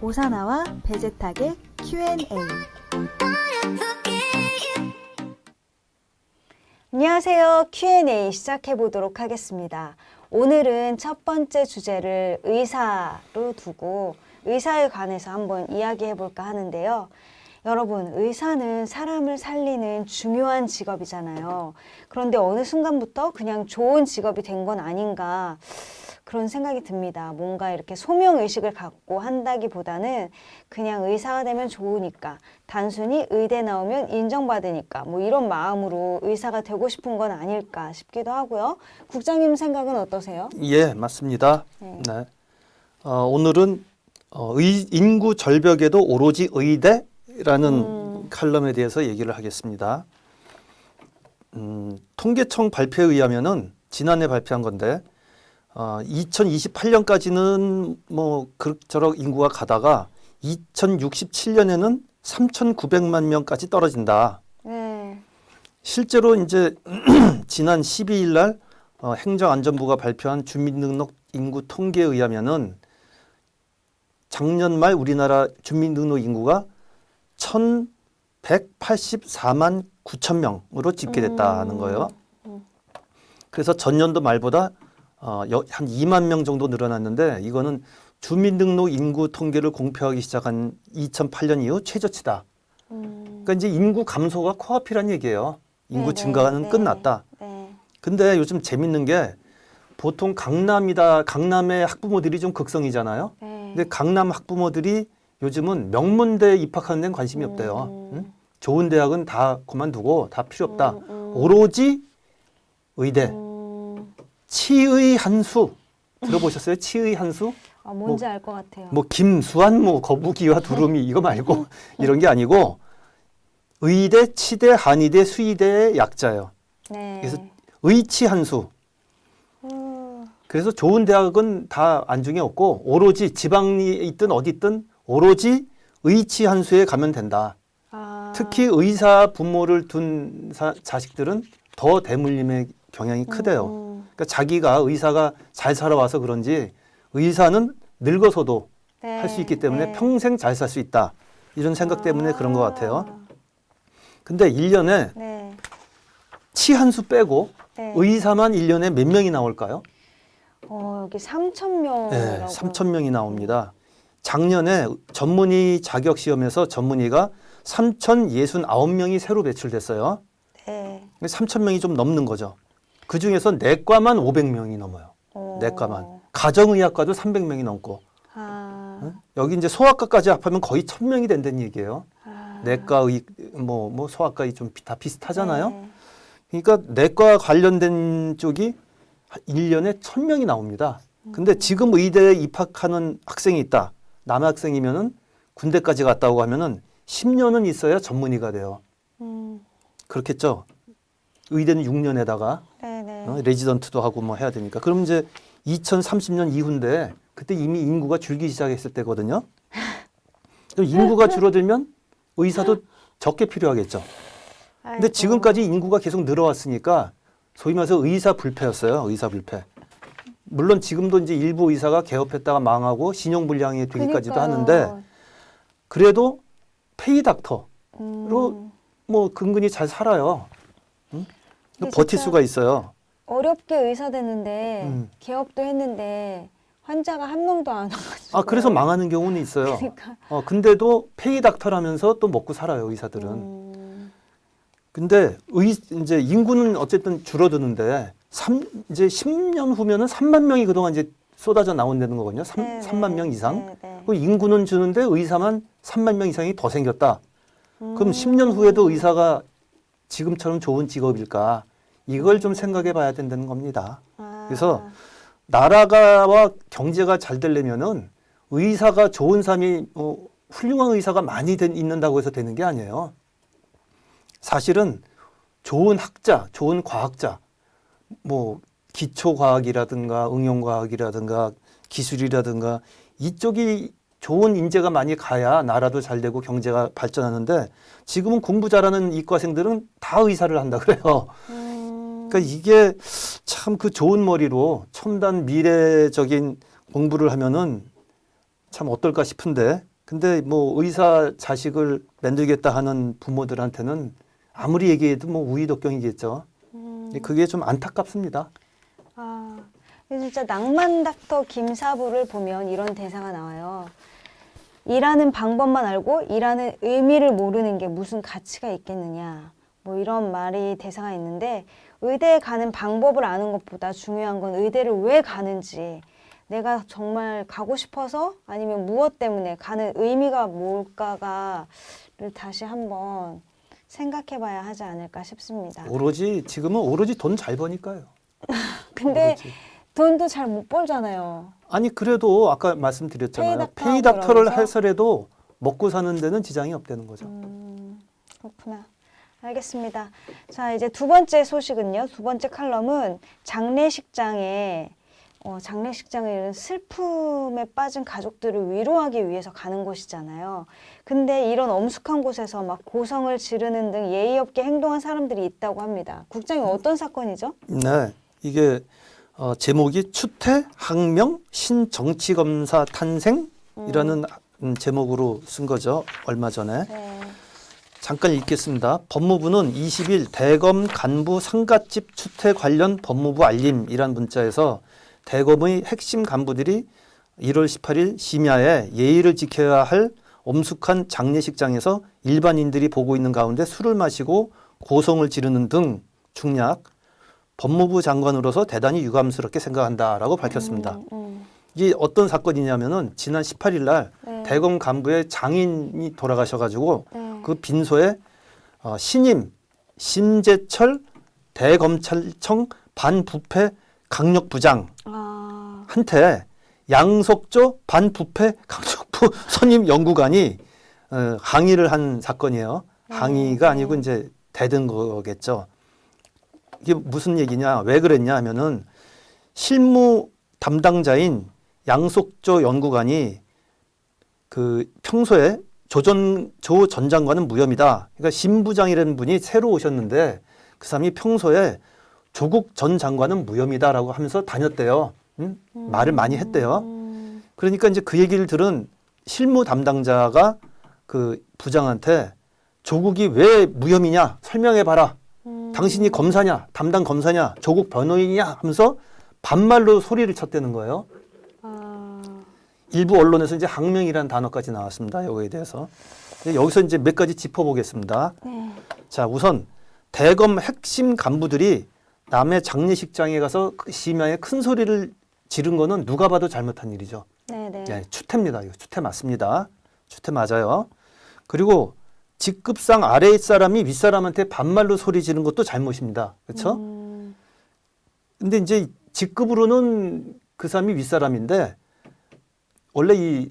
오사나와 베제탁의 Q&A. 안녕하세요. Q&A 시작해 보도록 하겠습니다. 오늘은 첫 번째 주제를 의사로 두고 의사에 관해서 한번 이야기해 볼까 하는데요. 여러분, 의사는 사람을 살리는 중요한 직업이잖아요. 그런데 어느 순간부터 그냥 좋은 직업이 된 건 아닌가 그런 생각이 듭니다. 뭔가 이렇게 소명의식을 갖고 한다기보다는 그냥 의사가 되면 좋으니까, 단순히 의대 나오면 인정받으니까 뭐 이런 마음으로 의사가 되고 싶은 건 아닐까 싶기도 하고요. 국장님 생각은 어떠세요? 예, 맞습니다. 네. 네. 오늘은 인구 절벽에도 오로지 의대라는 칼럼에 대해서 얘기를 하겠습니다. 통계청 발표에 의하면은 지난해 발표한 건데 2028년까지는 뭐 그럭저럭 인구가 가다가 2067년에는 3,900만 명까지 떨어진다. 네. 실제로 이제 지난 12일 날 행정안전부가 발표한 주민등록 인구 통계에 의하면은 작년 말 우리나라 주민등록 인구가 1,184만 9천 명으로 집계됐다는 거예요. 그래서 전년도 말보다 한 2만 명 정도 늘어났는데 이거는 주민등록 인구 통계를 공표하기 시작한 2008년 이후 최저치다. 그러니까 이제 인구 감소가 코앞이란 얘기예요. 인구 증가는 끝났다. 네. 근데 요즘 재밌는 게 보통 강남의 학부모들이 좀 극성이잖아요. 네. 근데 강남 학부모들이 요즘은 명문대에 입학하는 데는 관심이 없대요. 응? 좋은 대학은 다 그만두고 다 필요 없다. 오로지 의대. 치의 한수 들어보셨어요? 치의 한수? 뭔지 알 것 같아요. 뭐 김수한무 거북이와 두루미 이거 말고 이런 게 아니고 의대, 치대, 한의대, 수의대의 약자예요. 네. 그래서 의치 한수. 그래서 좋은 대학은 다 안중에 없고 오로지 지방에 있든 어디 있든 오로지 의치 한수에 가면 된다. 특히 의사 부모를 둔 자식들은 더 대물림의 경향이 크대요. 그러니까 자기가 의사가 잘 살아와서 그런지 의사는 늙어서도 네. 할 수 있기 때문에 네. 평생 잘 살 수 있다. 이런 생각 때문에 그런 것 같아요. 근데 1년에 네. 치 한 수 빼고 네. 의사만 1년에 몇 명이 나올까요? 여기 3,000명이라고. 네, 3,000명이 나옵니다. 작년에 전문의 자격 시험에서 전문의가 3,069명이 새로 배출됐어요. 네. 3,000명이 좀 넘는 거죠. 그 중에서 내과만 500명이 넘어요. 내과만. 가정의학과도 300명이 넘고. 여기 이제 소아과까지 합하면 거의 1,000명이 된다는 얘기예요. 내과, 뭐 소아과 좀 다 비슷하잖아요. 네. 그러니까 내과 관련된 쪽이 1년에 1,000명이 나옵니다. 근데 지금 의대에 입학하는 학생이 있다. 남학생이면은 군대까지 갔다 오고 하면은 10년은 있어야 전문의가 돼요. 그렇겠죠? 의대는 6년에다가 네네. 레지던트도 하고 뭐 해야 되니까. 그럼 이제 2030년 이후인데 그때 이미 인구가 줄기 시작했을 때거든요. 그럼 인구가 줄어들면 의사도 적게 필요하겠죠. 근데 지금까지 인구가 계속 늘어왔으니까 소위 말해서 의사 불패였어요. 의사 불패. 물론 지금도 이제 일부 의사가 개업했다가 망하고 신용불량이 되기까지도 하는데 그래도 페이닥터로 뭐 근근히 잘 살아요. 버틸 수가 있어요. 어렵게 의사 됐는데 개업도 했는데 환자가 한 명도 안 와가지고. 그래서 망하는 경우는 있어요. 그러니까. 근데도 페이닥터라면서 또 먹고 살아요, 의사들은. 근데 이제 인구는 어쨌든 줄어드는데 이제 10년 후면은 3만 명이 그동안 이제 쏟아져 나온다는 거거든요. 3만 명 이상. 그 인구는 주는데 의사만 3만 명 이상이 더 생겼다. 그럼 10년 후에도 의사가 지금처럼 좋은 직업일까? 이걸 좀 생각해 봐야 된다는 겁니다. 그래서 나라가 경제가 잘 되려면은 의사가 좋은 사람이 훌륭한 의사가 많이 있는다고 해서 되는 게 아니에요. 사실은 좋은 학자, 좋은 과학자, 뭐 기초과학이라든가 응용과학이라든가 기술이라든가 이쪽이 좋은 인재가 많이 가야 나라도 잘 되고 경제가 발전하는데 지금은 공부 잘하는 이과생들은 다 의사를 한다 그래요. 그러니까 이게 참 그 좋은 머리로 첨단 미래적인 공부를 하면은 참 어떨까 싶은데 근데 뭐 의사 자식을 만들겠다 하는 부모들한테는 아무리 얘기해도 뭐 우의덕경이겠죠. 그게 좀 안타깝습니다. 아, 진짜 낭만 닥터 김사부를 보면 이런 대사가 나와요. 일하는 방법만 알고 일하는 의미를 모르는 게 무슨 가치가 있겠느냐. 뭐 이런 말이 대사가 있는데 의대에 가는 방법을 아는 것보다 중요한 건 의대를 왜 가는지, 내가 정말 가고 싶어서 아니면 무엇 때문에 가는 의미가 뭘까를 다시 한번 생각해 봐야 하지 않을까 싶습니다. 지금은 오로지 돈 잘 버니까요. 근데 오로지. 돈도 잘 못 벌잖아요. 아니 그래도 아까 말씀드렸잖아요. 페이닥터 페이닥터를 그러면서? 해서라도 먹고 사는 데는 지장이 없다는 거죠. 그렇구나. 알겠습니다. 자, 이제 두 번째 소식은요. 두 번째 칼럼은 장례식장에 장례식장은 슬픔에 빠진 가족들을 위로하기 위해서 가는 곳이잖아요. 근데 이런 엄숙한 곳에서 막 고성을 지르는 등 예의 없게 행동한 사람들이 있다고 합니다. 국장님 어떤 사건이죠? 네, 이게 제목이 추태 항명 신정치검사 탄생이라는 제목으로 쓴 거죠. 얼마 전에. 네. 잠깐 읽겠습니다. 법무부는 20일 대검 간부 상갓집 추태 관련 법무부 알림이란 문자에서 대검의 핵심 간부들이 1월 18일 심야에 예의를 지켜야 할 엄숙한 장례식장에서 일반인들이 보고 있는 가운데 술을 마시고 고성을 지르는 등 중략, 법무부 장관으로서 대단히 유감스럽게 생각한다라고 밝혔습니다. 이게 어떤 사건이냐면은 지난 18일 날 네. 대검 간부의 장인이 돌아가셔가지고 네. 그 빈소에 신임 심재철 대검찰청 반부패 강력부장 아, 한테 양석조 반부패 강력부 선임 연구관이 항의를 한 사건이에요. 항의가 아니고 이제 대든 거겠죠. 이게 무슨 얘기냐, 왜 그랬냐 하면은 실무 담당자인 양석조 연구관이 그 평소에 조 전 장관은 무혐의다. 그러니까 신부장이라는 분이 새로 오셨는데 그 사람이 평소에 조국 전 장관은 무혐의다라고 하면서 다녔대요. 말을 많이 했대요. 그러니까 이제 그 얘기를 들은 실무 담당자가 그 부장한테 조국이 왜 무혐의냐 설명해봐라. 당신이 검사냐, 담당 검사냐, 조국 변호인이냐 하면서 반말로 소리를 쳤다는 거예요. 일부 언론에서 이제 항명이라는 단어까지 나왔습니다. 여기에 대해서. 여기서 이제 몇 가지 짚어보겠습니다. 네. 자, 우선 대검 핵심 간부들이 남의 장례식장에 가서 그 심야에 큰 소리를 지른 거는 누가 봐도 잘못한 일이죠. 네네. 예, 추태입니다. 이거 추태 맞습니다. 추태 맞아요. 그리고 직급상 아래 사람이 윗사람한테 반말로 소리 지른 것도 잘못입니다. 그렇죠? 근데 이제 직급으로는 그 사람이 윗사람인데 원래 이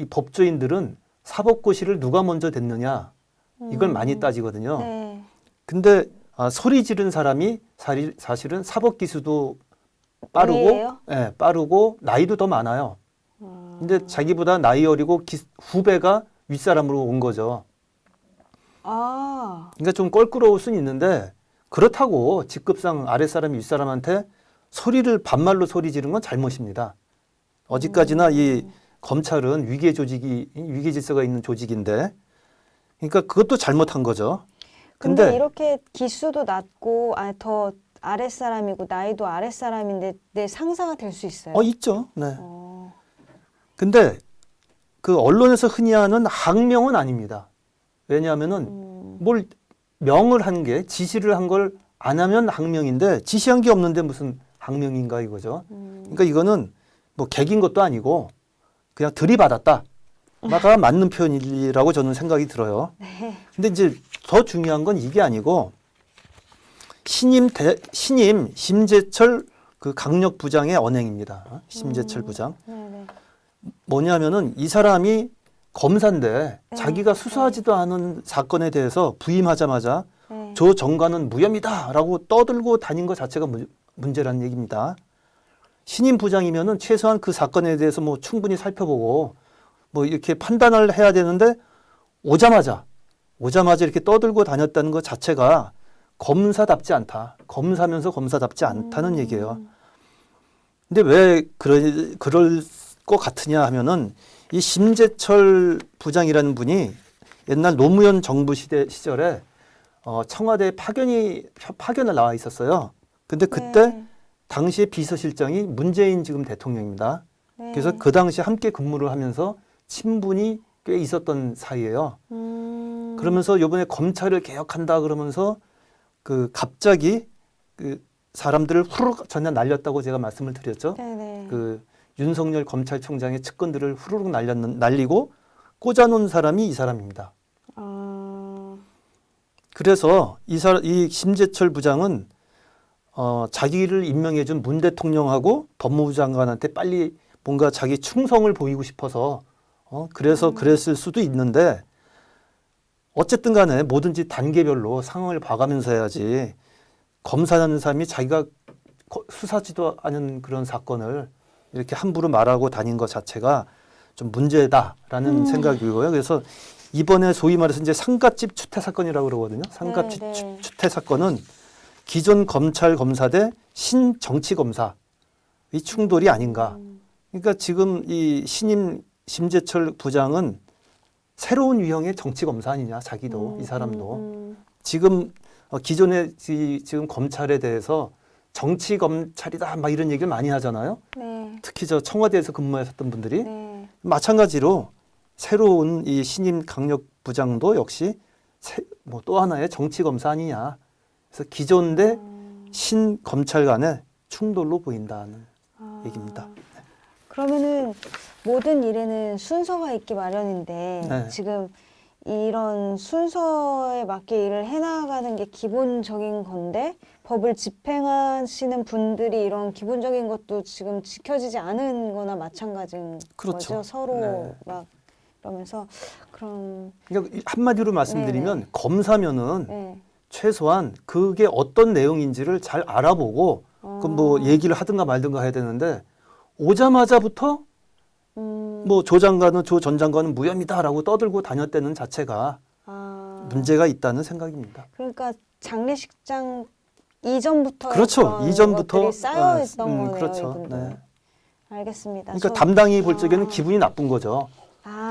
법조인들은 사법고시를 누가 먼저 됐느냐 이걸 많이 따지거든요. 네. 근데 소리 지른 사람이 사실은 사법기수도 빠르고, 위에요? 예, 빠르고 나이도 더 많아요. 근데 자기보다 나이 어리고 후배가 윗사람으로 온 거죠. 아, 그러니까 좀 껄끄러울 수는 있는데 그렇다고 직급상 아랫사람이 윗사람한테 반말로 소리 지른 건 잘못입니다. 어디까지나 이 검찰은 위계 질서가 있는 조직인데, 그러니까 그것도 잘못한 거죠. 근데 이렇게 기수도 낮고 더 아랫사람이고 나이도 아랫사람인데 내 상사가 될 수 있어요? 있죠. 네. 근데 그 언론에서 흔히 하는 항명은 아닙니다. 왜냐하면은 뭘 명을 한 게 지시를 한 걸 안 하면 항명인데 지시한 게 없는데 무슨 항명인가 이거죠. 그러니까 이거는 뭐 개긴 것도 아니고 그냥 들이받았다. 가 맞는 표현이라고 저는 생각이 들어요. 네. 근데 이제 더 중요한 건 이게 아니고 신임 심재철 그 강력부장의 언행입니다. 심재철 부장. 네네. 뭐냐면은 이 사람이 검사인데 네. 자기가 수사하지도 않은 사건에 대해서 부임하자마자 네. 조 정관은 무혐의다라고 떠들고 다닌 것 자체가 문제라는 얘기입니다. 신임 부장이면은 최소한 그 사건에 대해서 뭐 충분히 살펴보고 뭐 이렇게 판단을 해야 되는데 오자마자 이렇게 떠들고 다녔다는 것 자체가 검사답지 않다. 검사면서 검사답지 않다는 얘기예요. 근데 왜 그럴 것 같으냐 하면은 이 심재철 부장이라는 분이 옛날 노무현 정부 시절에 청와대에 파견을 나와 있었어요. 근데 그때 네. 당시의 비서실장이 문재인 지금 대통령입니다. 네. 그래서 그 당시 함께 근무를 하면서 친분이 꽤 있었던 사이예요. 그러면서 이번에 검찰을 개혁한다 그러면서 그 갑자기 그 사람들을 후루룩 전혀 날렸다고 제가 말씀을 드렸죠. 네네. 그 윤석열 검찰총장의 측근들을 후루룩 날리고 꽂아놓은 사람이 이 사람입니다. 아, 그래서 이 심재철 부장은 자기를 임명해준 문 대통령하고 법무부 장관한테 빨리 뭔가 자기 충성을 보이고 싶어서 그래서 그랬을 수도 있는데 어쨌든 간에 뭐든지 단계별로 상황을 봐가면서 해야지 검사라는 사람이 자기가 수사지도 않은 그런 사건을 이렇게 함부로 말하고 다닌 것 자체가 좀 문제다라는 생각이고요. 그래서 이번에 소위 말해서 이제 상갓집 추태 사건이라고 그러거든요. 상갓집 네. 추태 사건은 기존 검찰 검사 대 신정치 검사 이 충돌이 아닌가. 그러니까 지금 이 신임 심재철 부장은 새로운 유형의 정치 검사 아니냐. 자기도 이 사람도 지금 기존의 지금 검찰에 대해서 정치 검찰이다 막 이런 얘기를 많이 하잖아요. 네. 특히 저 청와대에서 근무하셨던 분들이 네. 마찬가지로 새로운 이 신임 강력부장도 역시 뭐 또 하나의 정치 검사 아니냐. 그래서 기존 대 신검찰 간의 충돌로 보인다는 얘기입니다. 그러면은 모든 일에는 순서가 있기 마련인데 네. 지금 이런 순서에 맞게 일을 해나가는 게 기본적인 건데 법을 집행하시는 분들이 이런 기본적인 것도 지금 지켜지지 않은 거나 마찬가지인 그렇죠. 거죠. 서로 네. 막 그러면서 그럼 그러니까 한마디로 말씀드리면 네네. 검사면은 네. 최소한 그게 어떤 내용인지를 잘 알아보고 그 뭐 얘기를 하든가 말든가 해야 되는데 오자마자부터 뭐 조 전 장관은 무혐의다라고 떠들고 다녔다는 자체가 문제가 있다는 생각입니다. 그러니까 장례식장 이전부터 그렇죠. 그런 이전부터 것들이 쌓여 있던 거네요. 그렇죠. 이분도. 네. 알겠습니다. 그러니까 담당이 볼 적에는 아. 기분이 나쁜 거죠.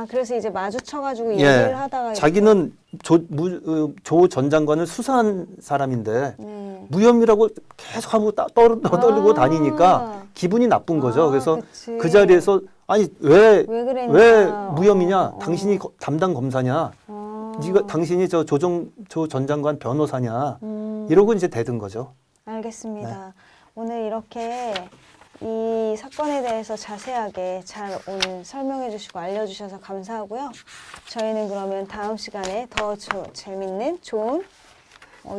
그래서 이제 마주쳐가지고 예. 얘기를 하다가 자기는 조 전 장관을 수사한 사람인데 네. 무혐의라고 계속 하고 떠들고 다니니까 기분이 나쁜 거죠. 그래서 그치. 그 자리에서 아니 왜 그랬냐. 왜 무혐의냐? 당신이 담당 검사냐? 아. 당신이 조 전 장관 변호사냐? 음. 이러고 이제 대든 거죠. 알겠습니다. 오늘 이렇게 이 사건에 대해서 자세하게 잘 오늘 설명해 주시고 알려주셔서 감사하고요. 저희는 그러면 다음 시간에 더 재밌는 좋은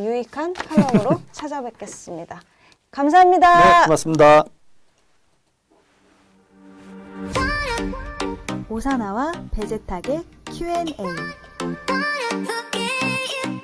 유익한 칼럼으로 찾아뵙겠습니다. 감사합니다. 네, 고맙습니다. 오사나와 베제탁의 Q&A. Forget you.